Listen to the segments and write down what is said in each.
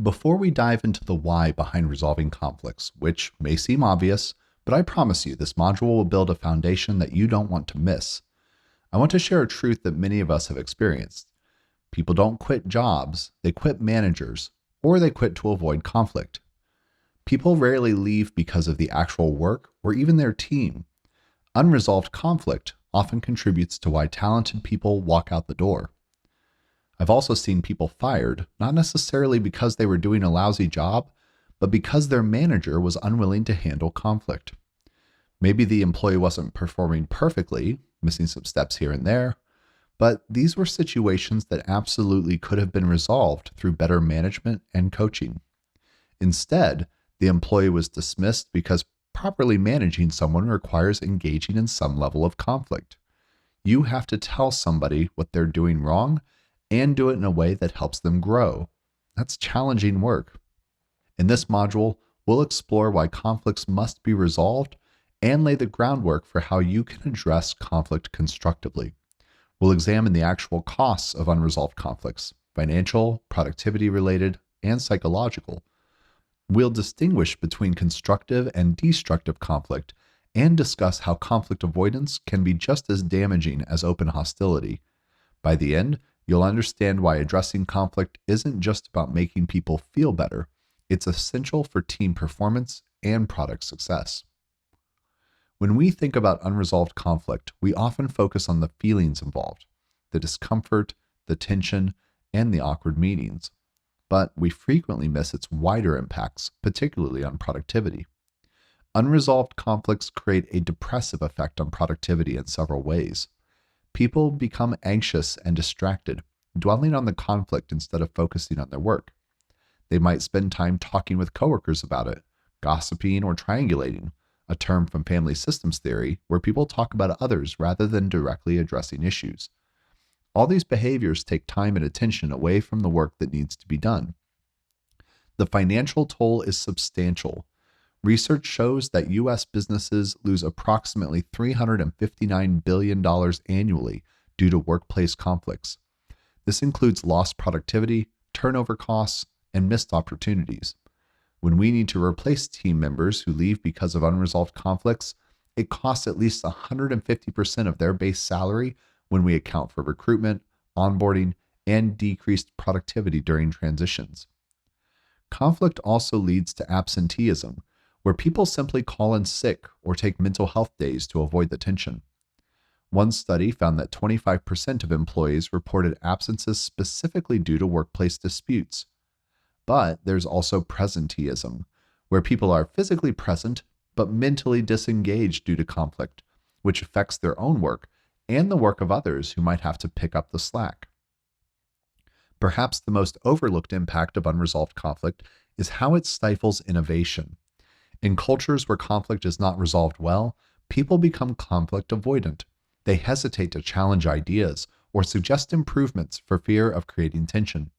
Before we dive into the why behind resolving conflicts, which may seem obvious, but I promise you this module will build a foundation that you don't want to miss. I want to share a truth that many of us have experienced. People don't quit jobs, they quit managers, or they quit to avoid conflict. People rarely leave because of the actual work or even their team. Unresolved conflict often contributes to why talented people walk out the door. I've also seen people fired, not necessarily because they were doing a lousy job, but because their manager was unwilling to handle conflict. Maybe the employee wasn't performing perfectly, missing some steps here and there, but these were situations that absolutely could have been resolved through better management and coaching. Instead, the employee was dismissed because properly managing someone requires engaging in some level of conflict. You have to tell somebody what they're doing wrong and do it in a way that helps them grow. That's challenging work. In this module, we'll explore why conflicts must be resolved and lay the groundwork for how you can address conflict constructively. We'll examine the actual costs of unresolved conflicts, financial, productivity-related, and psychological. We'll distinguish between constructive and destructive conflict and discuss how conflict avoidance can be just as damaging as open hostility. By the end, you'll understand why addressing conflict isn't just about making people feel better. It's essential for team performance and product success. When we think about unresolved conflict, we often focus on the feelings involved, the discomfort, the tension, and the awkward meetings. But we frequently miss its wider impacts, particularly on productivity. Unresolved conflicts create a depressive effect on productivity in several ways. People become anxious and distracted, dwelling on the conflict instead of focusing on their work. They might spend time talking with coworkers about it, gossiping or triangulating, a term from family systems theory where people talk about others rather than directly addressing issues. All these behaviors take time and attention away from the work that needs to be done. The financial toll is substantial. Research shows that U.S. businesses lose approximately $359 billion annually due to workplace conflicts. This includes lost productivity, turnover costs, and missed opportunities. When we need to replace team members who leave because of unresolved conflicts, it costs at least 150% of their base salary when we account for recruitment, onboarding, and decreased productivity during transitions. Conflict also leads to absenteeism, where people simply call in sick or take mental health days to avoid the tension. One study found that 25% of employees reported absences specifically due to workplace disputes. But there's also presenteeism, where people are physically present but mentally disengaged due to conflict, which affects their own work and the work of others who might have to pick up the slack. Perhaps the most overlooked impact of unresolved conflict is how it stifles innovation. In cultures where conflict is not resolved well, people become conflict avoidant. They hesitate to challenge ideas or suggest improvements for fear of creating tension.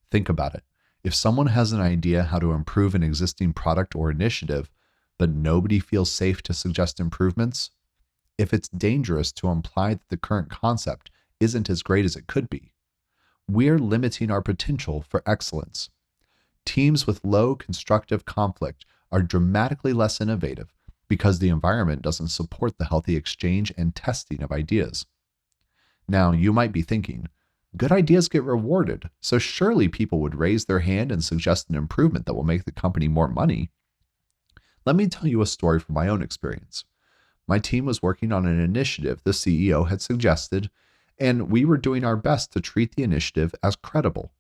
Think about it. If someone has an idea how to improve an existing product or initiative, but nobody feels safe to suggest improvements, if it's dangerous to imply that the current concept isn't as great as it could be, we're limiting our potential for excellence. Teams with low constructive conflict are dramatically less innovative because the environment doesn't support the healthy exchange and testing of ideas. Now, you might be thinking, good ideas get rewarded, so surely people would raise their hand and suggest an improvement that will make the company more money. Let me tell you a story from my own experience. My team was working on an initiative the CEO had suggested, and we were doing our best to treat the initiative as credible.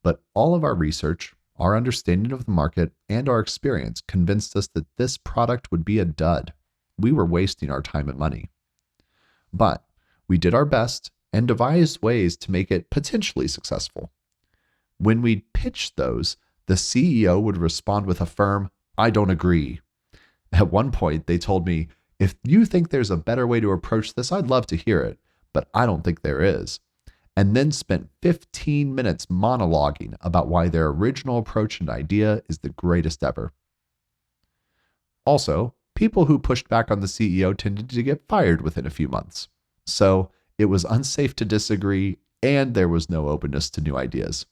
But all of our research, our understanding of the market, and our experience convinced us that this product would be a dud. We were wasting our time and money. But we did our best and devised ways to make it potentially successful. When we pitched those, the CEO would respond with a firm, "I don't agree." At one point, they told me, "If you think there's a better way to approach this, I'd love to hear it, but I don't think there is." And then spent 15 minutes monologuing about why their original approach and idea is the greatest ever. Also, people who pushed back on the CEO tended to get fired within a few months. So it was unsafe to disagree, and there was no openness to new ideas.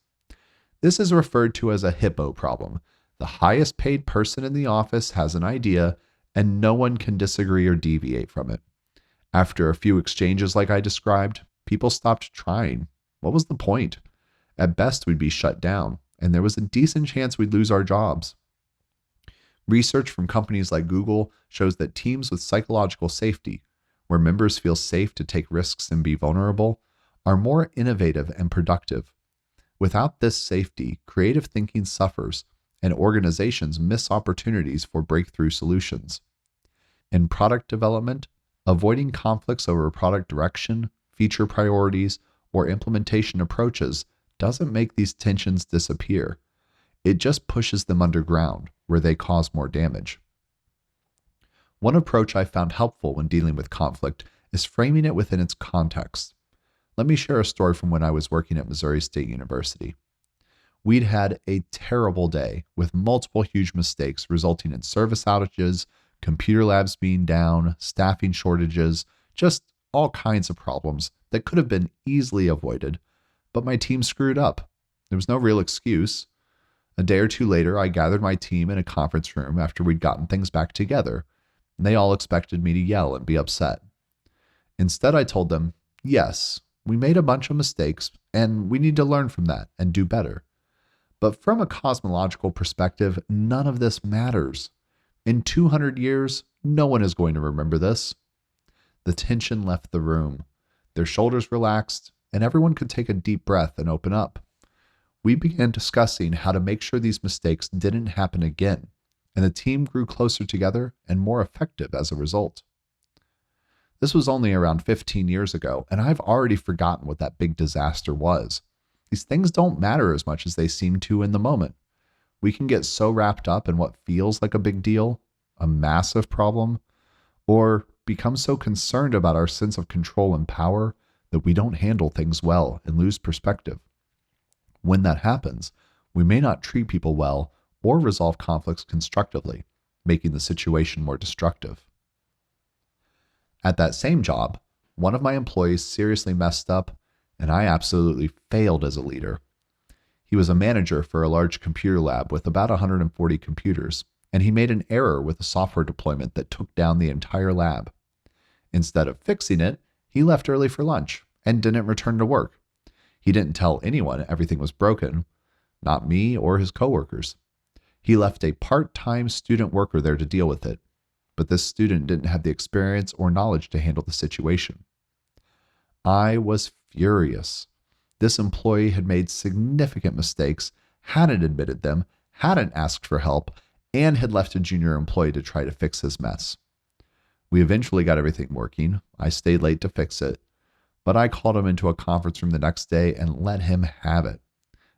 This is referred to as a hippo problem. The highest paid person in the office has an idea, and no one can disagree or deviate from it. After a few exchanges like I described, people stopped trying. What was the point? At best, we'd be shut down, and there was a decent chance we'd lose our jobs. Research from companies like Google shows that teams with psychological safety, where members feel safe to take risks and be vulnerable, are more innovative and productive. Without this safety, creative thinking suffers, and organizations miss opportunities for breakthrough solutions. In product development, avoiding conflicts over product direction, feature priorities, or implementation approaches doesn't make these tensions disappear. It just pushes them underground, where they cause more damage. One approach I found helpful when dealing with conflict is framing it within its context. Let me share a story from when I was working at Missouri State University. We'd had a terrible day with multiple huge mistakes resulting in service outages, computer labs being down, staffing shortages, just all kinds of problems that could have been easily avoided. But my team screwed up. There was no real excuse. A day or two later, I gathered my team in a conference room after we'd gotten things back together, and they all expected me to yell and be upset. Instead, I told them, yes, we made a bunch of mistakes, and we need to learn from that and do better. But from a cosmological perspective, none of this matters. In 200 years, no one is going to remember this. The tension left the room. Their shoulders relaxed, and everyone could take a deep breath and open up. We began discussing how to make sure these mistakes didn't happen again, and the team grew closer together and more effective as a result. This was only around 15 years ago, and I've already forgotten what that big disaster was. These things don't matter as much as they seem to in the moment. We can get so wrapped up in what feels like a big deal, a massive problem, or become so concerned about our sense of control and power that we don't handle things well and lose perspective. When that happens, we may not treat people well or resolve conflicts constructively, making the situation more destructive. At that same job, one of my employees seriously messed up, and I absolutely failed as a leader. He was a manager for a large computer lab with about 140 computers, and he made an error with a software deployment that took down the entire lab. Instead of fixing it, he left early for lunch and didn't return to work. He didn't tell anyone everything was broken, not me or his coworkers. He left a part-time student worker there to deal with it, but this student didn't have the experience or knowledge to handle the situation. I was furious. This employee had made significant mistakes, hadn't admitted them, hadn't asked for help, and had left a junior employee to try to fix his mess. We eventually got everything working. I stayed late to fix it, but I called him into a conference room the next day and let him have it.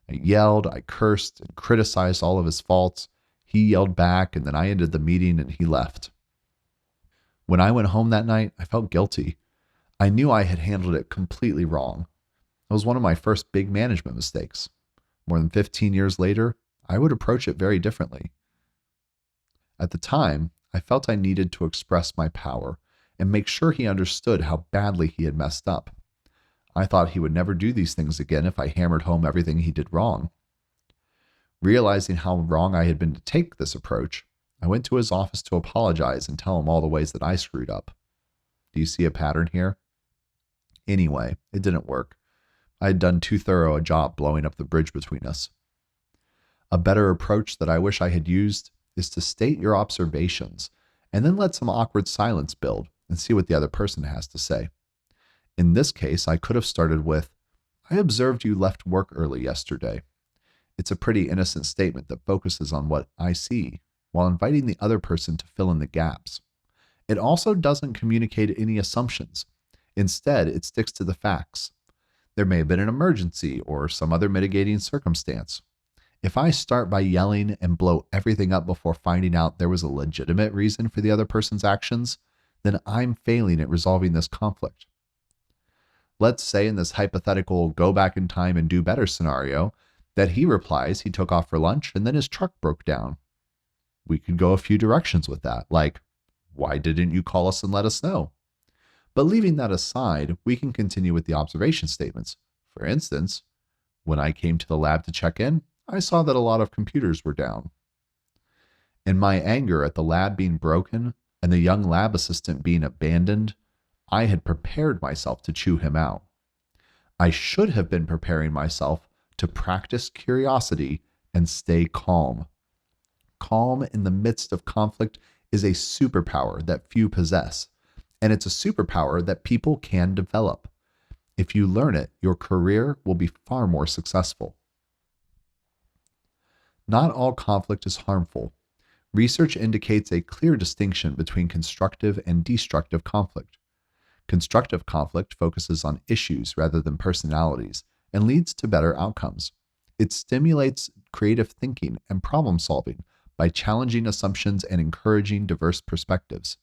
I yelled, I cursed, and criticized all of his faults. He yelled back, and then I ended the meeting and he left. When I went home that night, I felt guilty. I knew I had handled it completely wrong. It was one of my first big management mistakes. More than 15 years later, I would approach it very differently. At the time, I felt I needed to express my power and make sure he understood how badly he had messed up. I thought he would never do these things again if I hammered home everything he did wrong. Realizing how wrong I had been to take this approach, I went to his office to apologize and tell him all the ways that I screwed up. Do you see a pattern here? Anyway, it didn't work. I had done too thorough a job blowing up the bridge between us. A better approach that I wish I had used is to state your observations and then let some awkward silence build and see what the other person has to say. In this case, I could have started with, I observed you left work early yesterday. It's a pretty innocent statement that focuses on what I see, while inviting the other person to fill in the gaps. It also doesn't communicate any assumptions. Instead, it sticks to the facts. There may have been an emergency or some other mitigating circumstance. If I start by yelling and blow everything up before finding out there was a legitimate reason for the other person's actions, then I'm failing at resolving this conflict. Let's say in this hypothetical go back in time and do better scenario that he replies he took off for lunch and then his truck broke down. We could go a few directions with that, like, why didn't you call us and let us know? But leaving that aside, we can continue with the observation statements. For instance, when I came to the lab to check in, I saw that a lot of computers were down. In my anger at the lab being broken and the young lab assistant being abandoned, I had prepared myself to chew him out. I should have been preparing myself to practice curiosity and stay calm. Calm in the midst of conflict is a superpower that few possess, and it's a superpower that people can develop. If you learn it, your career will be far more successful. Not all conflict is harmful. Research indicates a clear distinction between constructive and destructive conflict. Constructive conflict focuses on issues rather than personalities and leads to better outcomes. It stimulates creative thinking and problem solving by challenging assumptions and encouraging diverse perspectives.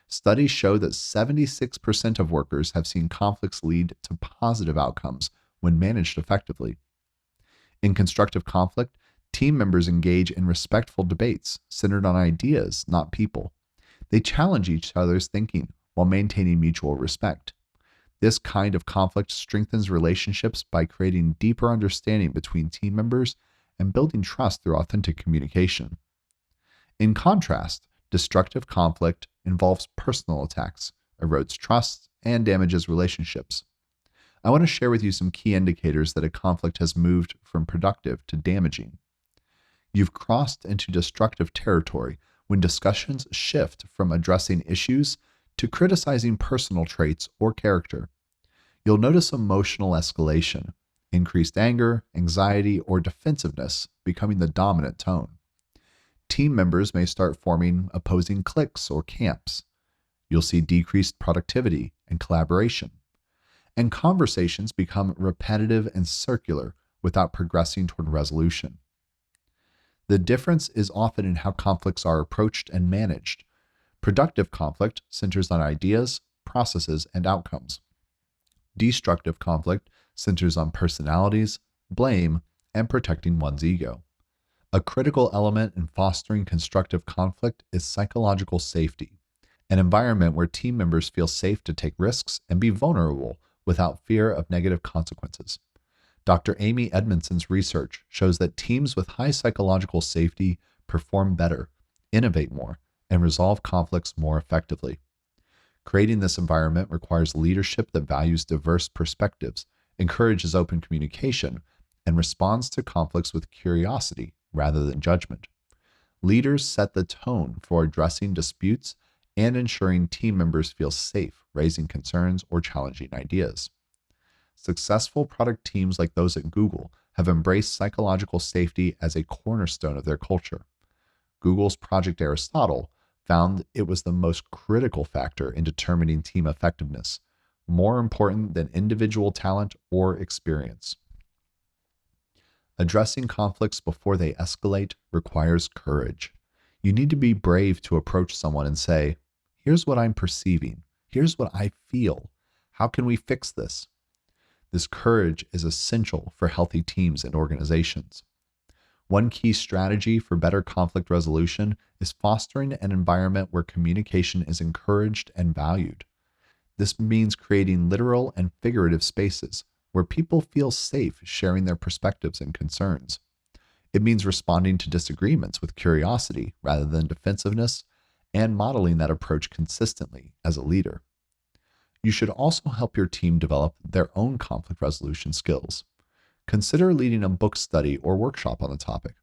Studies show that 76% of workers have seen conflicts lead to positive outcomes when managed effectively. In constructive conflict, team members engage in respectful debates centered on ideas, not people. They challenge each other's thinking while maintaining mutual respect. This kind of conflict strengthens relationships by creating deeper understanding between team members and building trust through authentic communication. In contrast, destructive conflict involves personal attacks, erodes trust, and damages relationships. I want to share with you some key indicators that a conflict has moved from productive to damaging. You've crossed into destructive territory when discussions shift from addressing issues to criticizing personal traits or character. You'll notice emotional escalation, increased anger, anxiety, or defensiveness becoming the dominant tone. Team members may start forming opposing cliques or camps. You'll see decreased productivity and collaboration. And conversations become repetitive and circular without progressing toward resolution. The difference is often in how conflicts are approached and managed. Productive conflict centers on ideas, processes, and outcomes. Destructive conflict centers on personalities, blame, and protecting one's ego. A critical element in fostering constructive conflict is psychological safety, an environment where team members feel safe to take risks and be vulnerable without fear of negative consequences. Dr. Amy Edmondson's research shows that teams with high psychological safety perform better, innovate more, and resolve conflicts more effectively. Creating this environment requires leadership that values diverse perspectives, encourages open communication, and responds to conflicts with curiosity rather than judgment. Leaders set the tone for addressing disputes and ensuring team members feel safe raising concerns or challenging ideas. Successful product teams like those at Google have embraced psychological safety as a cornerstone of their culture. Google's Project Aristotle found it was the most critical factor in determining team effectiveness, more important than individual talent or experience. Addressing conflicts before they escalate requires courage. You need to be brave to approach someone and say, "Here's what I'm perceiving. Here's what I feel. How can we fix this?" This courage is essential for healthy teams and organizations. One key strategy for better conflict resolution is fostering an environment where communication is encouraged and valued. This means creating literal and figurative spaces where people feel safe sharing their perspectives and concerns. It means responding to disagreements with curiosity rather than defensiveness and modeling that approach consistently as a leader. You should also help your team develop their own conflict resolution skills. Consider leading a book study or workshop on the topic.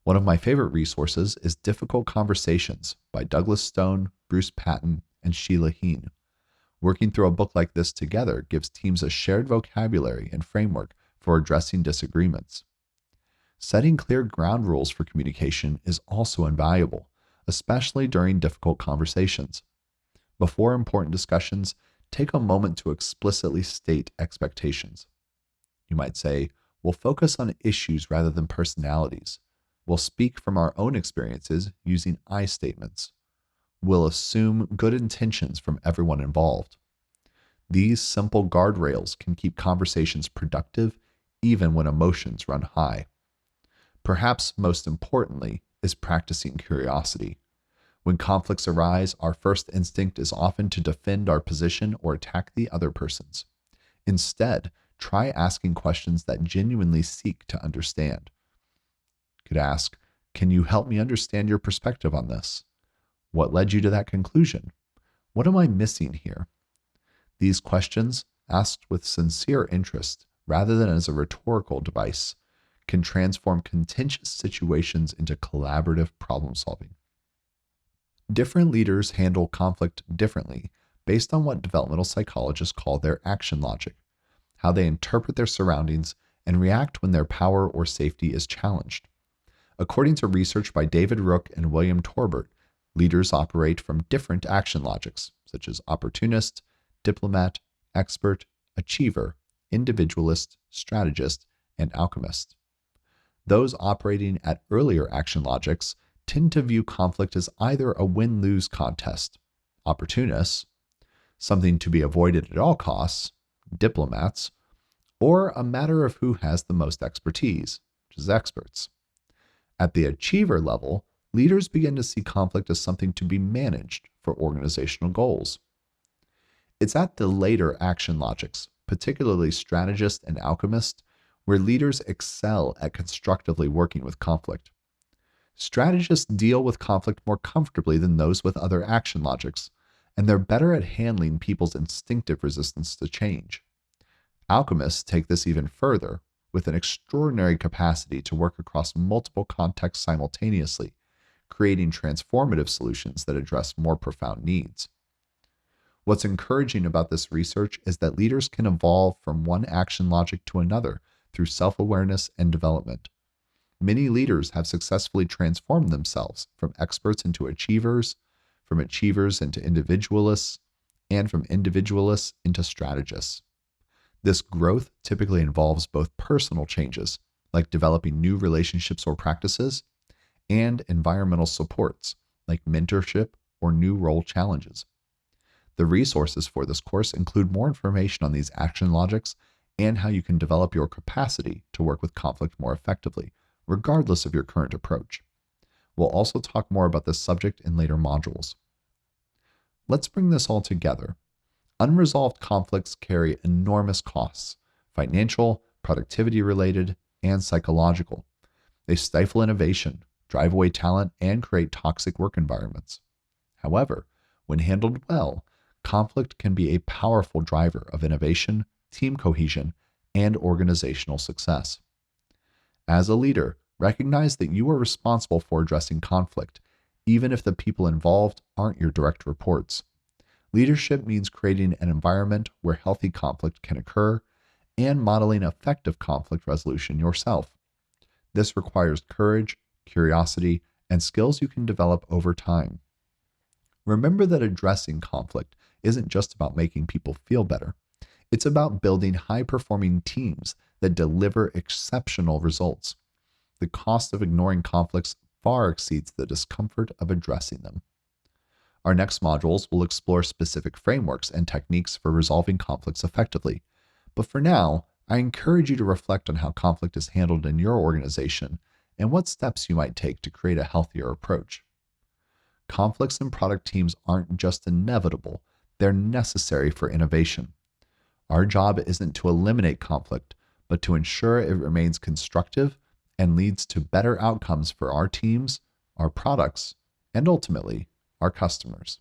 One of my favorite resources is Difficult Conversations by Douglas Stone, Bruce Patton, and Sheila Heen. Working through a book like this together gives teams a shared vocabulary and framework for addressing disagreements. Setting clear ground rules for communication is also invaluable, especially during difficult conversations. Before important discussions, take a moment to explicitly state expectations. You might say, "We'll focus on issues rather than personalities. We'll speak from our own experiences using I statements. We'll assume good intentions from everyone involved." These simple guardrails can keep conversations productive even when emotions run high. Perhaps most importantly is practicing curiosity. When conflicts arise, our first instinct is often to defend our position or attack the other person's. Instead, try asking questions that genuinely seek to understand. could ask, "Can you help me understand your perspective on this? What led you to that conclusion? What am I missing here?" These questions, asked with sincere interest rather than as a rhetorical device, can transform contentious situations into collaborative problem solving. Different leaders handle conflict differently based on what developmental psychologists call their action logic, how they interpret their surroundings and react when their power or safety is challenged. According to research by David Rook and William Torbert, leaders operate from different action logics, such as opportunist, diplomat, expert, achiever, individualist, strategist, and alchemist. Those operating at earlier action logics tend to view conflict as either a win-lose contest, opportunists, something to be avoided at all costs, diplomats, or a matter of who has the most expertise, which is experts. At the achiever level, leaders begin to see conflict as something to be managed for organizational goals. It's at the later action logics, particularly strategist and alchemist, where leaders excel at constructively working with conflict. Strategists deal with conflict more comfortably than those with other action logics, and they're better at handling people's instinctive resistance to change. Alchemists take this even further, with an extraordinary capacity to work across multiple contexts simultaneously, creating transformative solutions that address more profound needs. What's encouraging about this research is that leaders can evolve from one action logic to another through self-awareness and development. Many leaders have successfully transformed themselves from experts into achievers, from achievers into individualists, and from individualists into strategists. This growth typically involves both personal changes, like developing new relationships or practices, and environmental supports, like mentorship or new role challenges. The resources for this course include more information on these action logics and how you can develop your capacity to work with conflict more effectively, regardless of your current approach. We'll also talk more about this subject in later modules. Let's bring this all together. Unresolved conflicts carry enormous costs, financial, productivity-related, and psychological. They stifle innovation, drive away talent, and create toxic work environments. However, when handled well, conflict can be a powerful driver of innovation, team cohesion, and organizational success. As a leader, recognize that you are responsible for addressing conflict, even if the people involved aren't your direct reports. Leadership means creating an environment where healthy conflict can occur and modeling effective conflict resolution yourself. This requires courage, curiosity, and skills you can develop over time. Remember that addressing conflict isn't just about making people feel better. It's about building high-performing teams that deliver exceptional results. The cost of ignoring conflicts far exceeds the discomfort of addressing them. Our next modules will explore specific frameworks and techniques for resolving conflicts effectively. But for now, I encourage you to reflect on how conflict is handled in your organization and what steps you might take to create a healthier approach. Conflicts in product teams aren't just inevitable, they're necessary for innovation. Our job isn't to eliminate conflict, but to ensure it remains constructive and leads to better outcomes for our teams, our products, and ultimately, our customers.